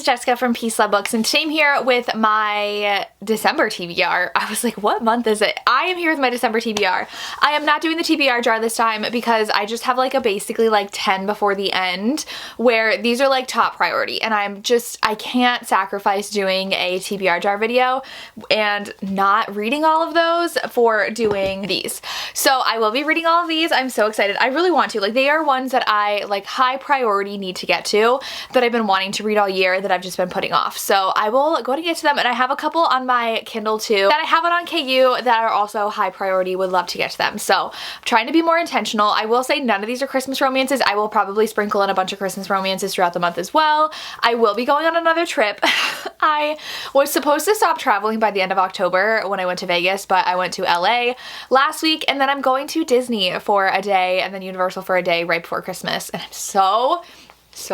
is Jessica from Peace Love Books, and today I'm here with my December TBR. I was like, what month is it? I am here with my December TBR. I am not doing the TBR jar this time because I just have like a basically like 10 before the end where these are like top priority, and I can't sacrifice doing a TBR jar video and not reading all of those for doing these. So I will be reading all of these. I'm so excited. I really want to. Like, they are ones that I like high priority need to get to that I've been wanting to read all year that I've just been putting off. So I will go to get to them, and I have a couple on my Kindle too that I have it on KU that are also high priority. Would love to get to them. So I'm trying to be more intentional. I will say none of these are Christmas romances. I will probably sprinkle in a bunch of Christmas romances throughout the month as well. I will be going on another trip. I was supposed to stop traveling by the end of October when I went to Vegas, but I went to LA last week, and then I'm going to Disney for a day and then Universal for a day right before Christmas, and I'm so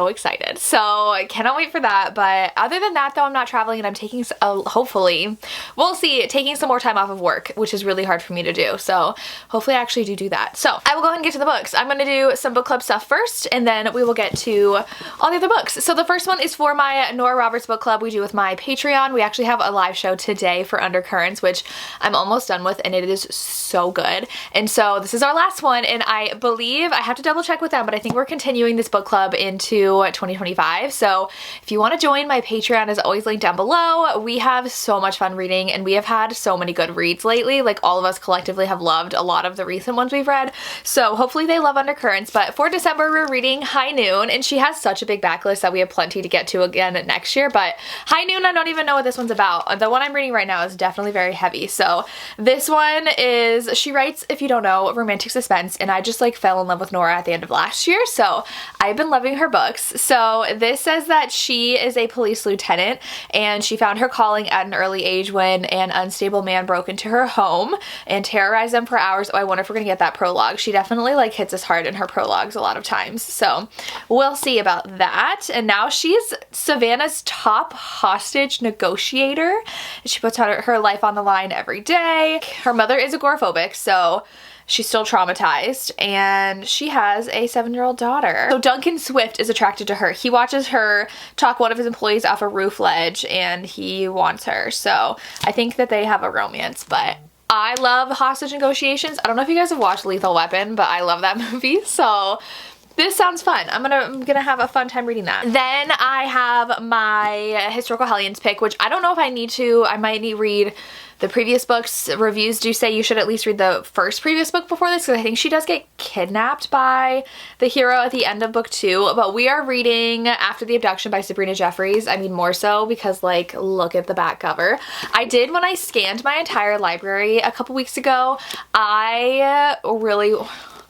excited. So I cannot wait for that. But other than that though, I'm not traveling, and I'm taking, hopefully, we'll see, taking some more time off of work, which is really hard for me to do. So hopefully I actually do that. So I will go ahead and get to the books. I'm going to do some book club stuff first, and then we will get to all the other books. So the first one is for my Nora Roberts book club we do with my Patreon. We actually have a live show today for Undercurrents, which I'm almost done with, and it is so good. And so this is our last one, and I believe, I have to double check with them, but I think we're continuing this book club into 2025. So if you want to join, my Patreon is always linked down below. We have so much fun reading, and we have had so many good reads lately. Like, all of us collectively have loved a lot of the recent ones we've read. So hopefully they love Undercurrents. But for December, we're reading High Noon, and she has such a big backlist that we have plenty to get to again next year. But High Noon, I don't even know what this one's about. The one I'm reading right now is definitely very heavy. So this one is, she writes, if you don't know, romantic suspense, and I just like fell in love with Nora at the end of last year. So I've been loving her books. So this says that she is a police lieutenant, and she found her calling at an early age when an unstable man broke into her home and terrorized them for hours. Oh, I wonder if we're gonna get that prologue. She definitely like hits us hard in her prologues a lot of times. So we'll see about that. And now she's Savannah's top hostage negotiator. She puts her life on the line every day. Her mother is agoraphobic, so she's still traumatized, and she has a 7-year-old daughter. So Duncan Swift is attracted to her. He watches her talk one of his employees off a roof ledge, and he wants her. So I think that they have a romance, but I love hostage negotiations. I don't know if you guys have watched Lethal Weapon, but I love that movie. So this sounds fun. I'm gonna have a fun time reading that. Then I have my Historical Hellions pick, which I don't know if I need to. I might need to read the previous books. Reviews do say you should at least read the first previous book before this, because I think she does get kidnapped by the hero at the end of book 2. But we are reading After the Abduction by Sabrina Jeffries. I mean, more so because, like, look at the back cover. I did, when I scanned my entire library a couple weeks ago,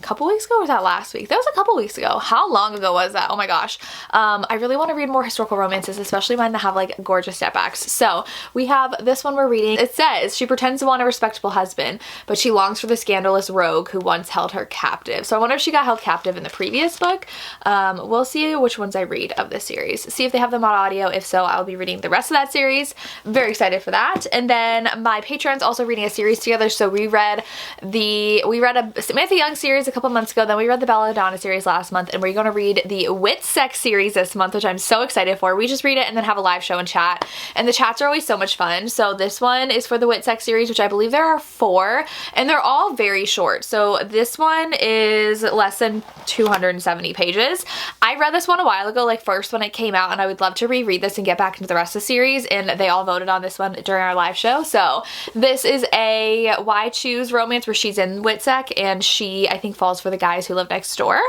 couple weeks ago, or was that last week? That was a couple weeks ago. How long ago was that? Oh my gosh. I really want to read more historical romances, especially mine that have like gorgeous stepbacks. So we have this one we're reading. It says she pretends to want a respectable husband, but she longs for the scandalous rogue who once held her captive. So I wonder if she got held captive in the previous book. We'll see which ones I read of this series. See if they have them on audio. If so, I'll be reading the rest of that series. Very excited for that. And then my Patreon's also reading a series together. So we read a Samantha Young series a couple months ago, then we read the Belladonna series last month, and we're going to read the Wit Sex series this month, which I'm so excited for. We just read it and then have a live show and chat, and the chats are always so much fun. So this one is for the Wit Sex series, which I believe there are 4, and they're all very short. So this one is less than 270 pages. I read this one a while ago, like first when it came out, and I would love to reread this and get back into the rest of the series, and they all voted on this one during our live show. So this is a Why Choose romance where she's in Witsec, and she, I think, falls for the guys who live next door.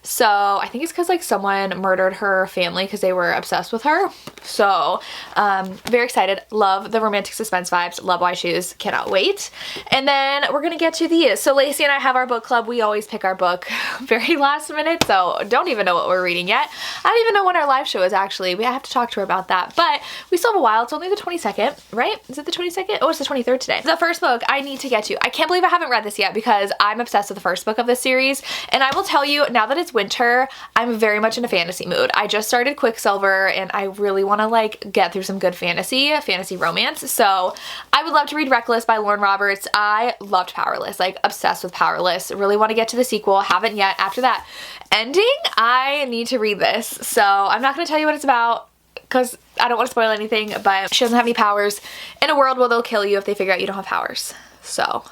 So I think it's because like someone murdered her family because they were obsessed with her. So very excited. Love the romantic suspense vibes. Love Why Choose. Cannot wait. And then we're gonna get to these. So Lacey and I have our book club. We always pick our book very last minute, so don't even know what we're reading yet. I don't even know when our live show is actually. We have to talk to her about that, but we still have a while. It's only the 22nd, right? Is it the 22nd? Oh, it's the 23rd today. The first book I need to get to. I can't believe I haven't read this yet because I'm obsessed with the first book of this series, and I will tell you, now that it's winter, I'm very much in a fantasy mood. I just started Quicksilver, and I really want to like get through some good fantasy romance. So I would love to read Reckless by Lauren Roberts. I loved Powerless, like obsessed with Powerless. Really want to get to the sequel. Haven't yet. After that ending, I need to read this. So I'm not going to tell you what it's about. because I don't want to spoil anything, but she doesn't have any powers in a world where they'll kill you if they figure out you don't have powers. So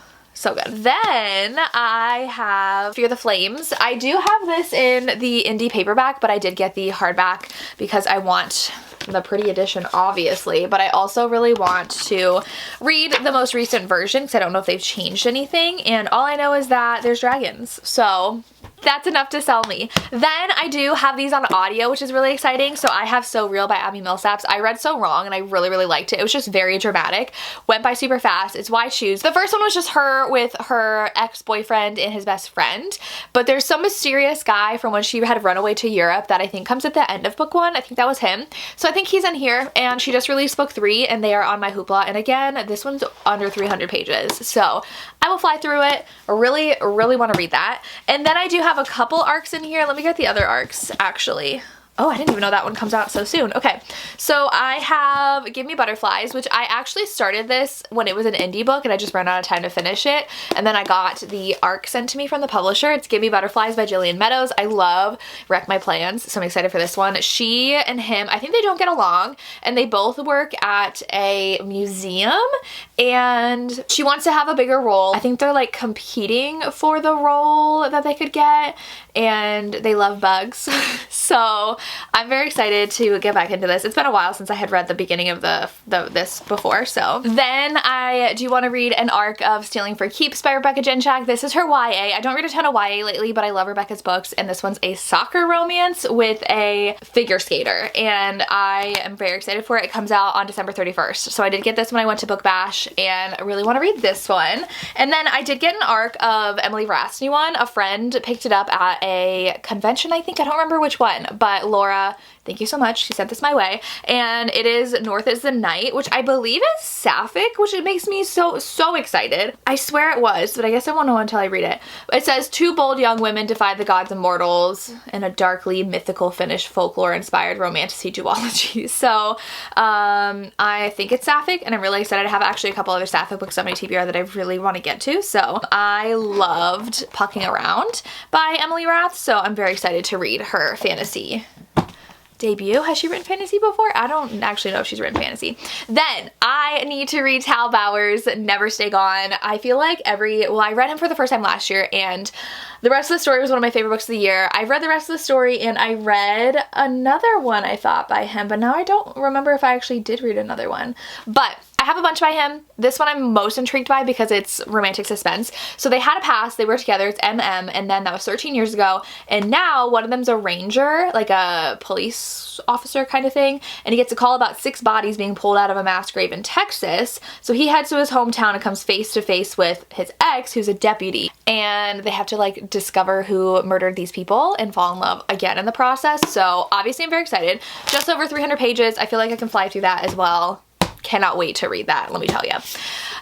good. Then I have Fear the Flames. I do have this in the indie paperback, but I did get the hardback because I want the pretty edition, obviously, but I also really want to read the most recent version because I don't know if they've changed anything, and all I know is that there's dragons, so that's enough to sell me. Then I do have these on audio, which is really exciting. So I have So Real by Abby Millsaps. I read So Wrong and I really, really liked it. It was just very dramatic. Went by super fast. It's Why Choose. The first one was just her with her ex-boyfriend and his best friend. But there's some mysterious guy from when she had run away to Europe that I think comes at the end of book 1. I think that was him. So I think he's in here, and she just released book 3 and they are on my Hoopla. And again, this one's under 300 pages. So I will fly through it. Really, really want to read that. And then I do have a couple arcs in here. Let me get the other arcs actually. Oh, I didn't even know that one comes out so soon. Okay, so I have Give Me Butterflies, which I actually started this when it was an indie book and I just ran out of time to finish it. And then I got the arc sent to me from the publisher. It's Give Me Butterflies by Jillian Meadows. I love Wreck My Plans, so I'm excited for this one. She and him, I think they don't get along, and they both work at a museum, and she wants to have a bigger role. I think they're like competing for the role that they could get, and they love bugs. So I'm very excited to get back into this. It's been a while since I had read the beginning of this before. So then I do want to read an arc of Stealing for Keeps by Rebecca Jenchak. This is her YA. I don't read a ton of YA lately, but I love Rebecca's books, and this one's a soccer romance with a figure skater, and I am very excited for it. It comes out on December 31st. So I did get this when I went to Book Bash, and I really want to read this one. And then I did get an arc of Emily Rath's new one. A friend picked it up at a convention, I think. I don't remember which one, but Laura, thank you so much. She sent this my way. And it is North is the Night, which I believe is sapphic, which it makes me so excited. I swear it was, but I guess I won't know until I read it. It says, 2 bold young women defy the gods and mortals in a darkly mythical Finnish folklore-inspired romantasy duology. So I think it's sapphic, and I'm really excited. I have actually a couple other sapphic books on my TBR that I really want to get to. So I loved Pucking Around by Emily Rath, so I'm very excited to read her fantasy debut. Has she written fantasy before? I don't actually know if she's written fantasy. Then I need to read Tal Bauer's Never Stay Gone. I feel like I read him for the first time last year, and the rest of the story was one of my favorite books of the year. I read the rest of the story, and I read another one I thought by him, but now I don't remember if I actually did read another one. But I have a bunch by him. This one I'm most intrigued by because it's romantic suspense. So they had a past, they were together, it's MM, and then that was 13 years ago, and now one of them's a ranger, like a police officer kind of thing, and he gets a call about 6 bodies being pulled out of a mass grave in Texas. So he heads to his hometown and comes face to face with his ex, who's a deputy, and they have to like discover who murdered these people and fall in love again in the process. So obviously I'm very excited. Just over 300 pages. I feel like I can fly through that as well. Cannot wait to read that, let me tell you.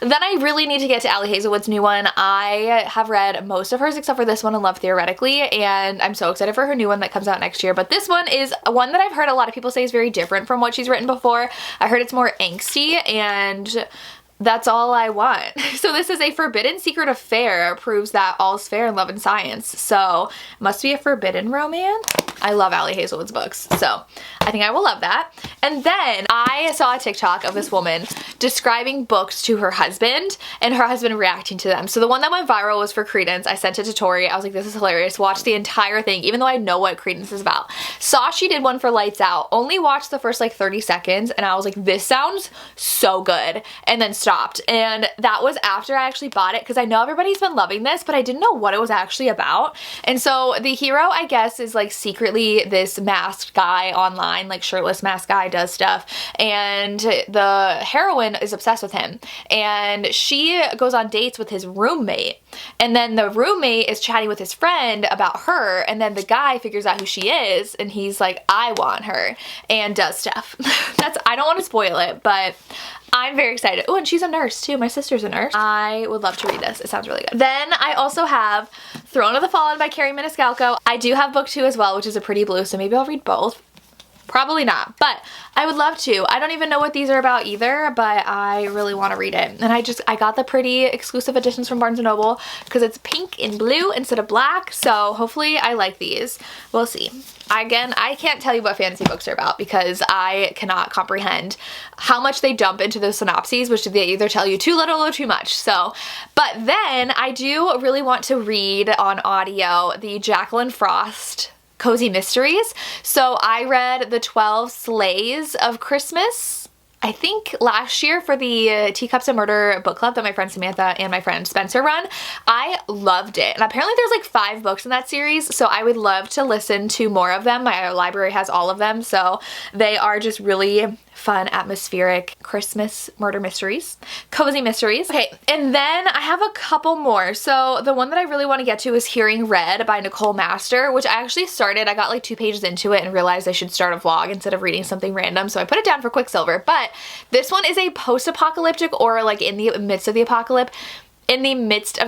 Then I really need to get to Allie Hazelwood's new one. I have read most of hers except for this one and Love Theoretically, and I'm so excited for her new one that comes out next year. But this one is one that I've heard a lot of people say is very different from what she's written before. I heard it's more angsty, and that's all I want. So this is A Forbidden Secret Affair proves that all's fair in love and science. So must be a forbidden romance. I love Allie Hazelwood's books, so I think I will love that. And then I saw a TikTok of this woman describing books to her husband and her husband reacting to them. So the one that went viral was for Credence. I sent it to Tori. I was like, this is hilarious. Watch the entire thing, even though I know what Credence is about. Saw she did one for Lights Out. Only watched the first like 30 seconds and I was like, this sounds so good. And then stopped. And that was after I actually bought it because I know everybody's been loving this, but I didn't know what it was actually about. And so the hero, I guess, is like secretly this masked guy online, like shirtless masked guy, does stuff, and the heroine is obsessed with him, and she goes on dates with his roommate, and then the roommate is chatting with his friend about her, and then the guy figures out who she is, and he's like, I want her, and does stuff. I don't want to spoil it, but I'm very excited. Oh, and she's a nurse too. My sister's a nurse. I would love to read this. It sounds really good. Then I also have Throne of the Fallen by Carrie Maniscalco. I do have book 2 as well, which is a Pretty Blue, so maybe I'll read both. Probably not, but I would love to. I don't even know what these are about either, but I really want to read it. And I got the pretty exclusive editions from Barnes & Noble because it's pink and blue instead of black, so hopefully I like these. We'll see. Again, I can't tell you what fantasy books are about because I cannot comprehend how much they dump into those synopses, which they either tell you too little or too much. So, but then I do really want to read on audio the Jacqueline Frost Cozy Mysteries. So I read the 12 Sleighs of Christmas, I think last year for the Teacups of Murder book club that my friend Samantha and my friend Spencer run. I loved it. And apparently there's like 5 books in that series, so I would love to listen to more of them. My library has all of them, so they are just really fun, atmospheric Christmas murder mysteries, cozy mysteries. Okay, and then I have a couple more. So the one that I really want to get to is Hearing Read by Nicole Master, which I actually started. I got like 2 pages into it and realized I should start a vlog instead of reading something random, so I put it down for Quicksilver. But this one is a post-apocalyptic, or like in the midst of the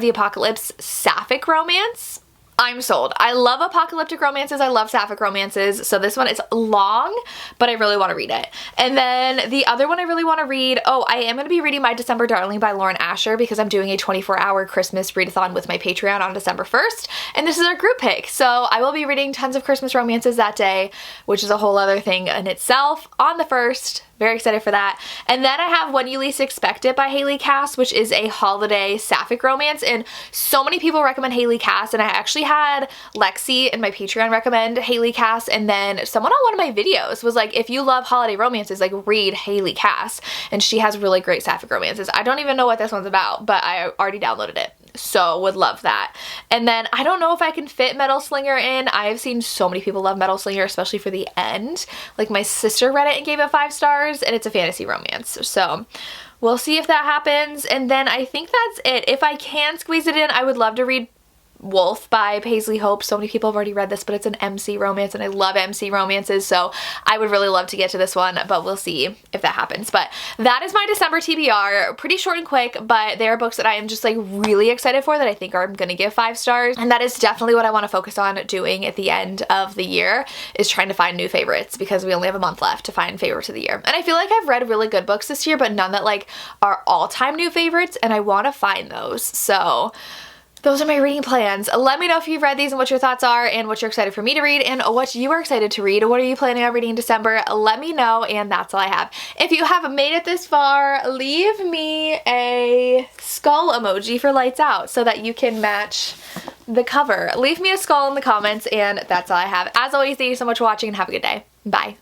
apocalypse, sapphic romance. I'm sold. I love apocalyptic romances. I love sapphic romances. So this one is long, but I really want to read it. And then the other one I really want to read, I am going to be reading My December Darling by Lauren Asher because I'm doing a 24-hour Christmas readathon with my Patreon on December 1st. And this is our group pick. So I will be reading tons of Christmas romances that day, which is a whole other thing in itself on the 1st. Very excited for that. And then I have When You Least Expect It by Haley Cass, which is a holiday sapphic romance. And so many people recommend Haley Cass, and I actually had Lexi in my Patreon recommend Haley Cass, and then someone on one of my videos was like, if you love holiday romances, like read Haley Cass. And she has really great sapphic romances. I don't even know what this one's about, but I already downloaded it. So would love that. And then I don't know if I can fit Metal Slinger in. I have seen so many people love Metal Slinger, especially for the end. Like my sister read it and gave it 5 stars, and it's a fantasy romance. So we'll see if that happens. And then I think that's it. If I can squeeze it in, I would love to read Wolf by Paisley Hope. So many people have already read this, but it's an MC romance, and I love MC romances, so I would really love to get to this one, but we'll see if that happens. But that is my December TBR. Pretty short and quick, but they are books that I am just like really excited for, that I think I'm gonna give 5 stars, and that is definitely what I want to focus on doing at the end of the year, is trying to find new favorites, because we only have a month left to find favorites of the year. And I feel like I've read really good books this year, but none that like are all-time new favorites, and I want to find those. So those are my reading plans. Let me know if you've read these and what your thoughts are, and what you're excited for me to read, and what you are excited to read. What are you planning on reading in December? Let me know, and that's all I have. If you have made it this far, leave me a skull emoji for lights out so that you can match the cover. Leave me a skull in the comments, and that's all I have. As always, thank you so much for watching, and have a good day. Bye.